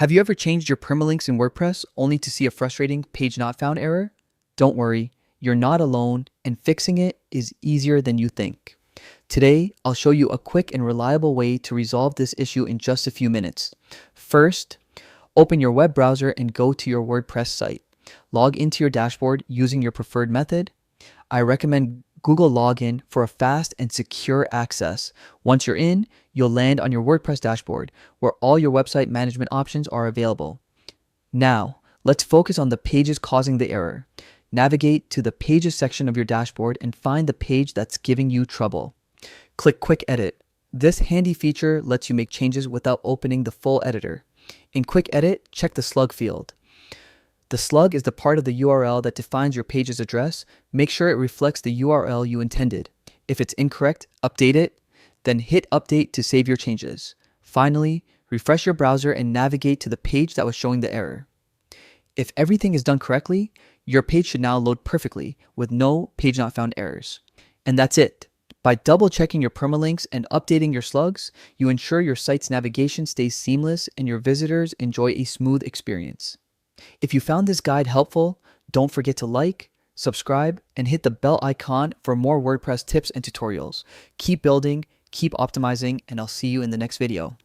Have you ever changed your permalinks in WordPress only to see a frustrating page not found error? Don't worry, you're not alone, and fixing it is easier than you think. Today, I'll show you a quick and reliable way to resolve this issue in just a few minutes. First, open your web browser and go to your WordPress site. Log into your dashboard using your preferred method. I recommend Google Login for a fast and secure access. Once you're in, you'll land on your WordPress dashboard, where all your website management options are available. Now, let's focus on the pages causing the error. Navigate to the Pages section of your dashboard and find the page that's giving you trouble. Click Quick Edit. This handy feature lets you make changes without opening the full editor. In Quick Edit, check the slug field. The slug is the part of the URL that defines your page's address. Make sure it reflects the URL you intended. If it's incorrect, update it, then hit Update to save your changes. Finally, refresh your browser and navigate to the page that was showing the error. If everything is done correctly, your page should now load perfectly with no page not found errors. And that's it. By double-checking your permalinks and updating your slugs, you ensure your site's navigation stays seamless and your visitors enjoy a smooth experience. If you found this guide helpful, don't forget to like, subscribe, and hit the bell icon for more WordPress tips and tutorials. Keep building, keep optimizing, and I'll see you in the next video.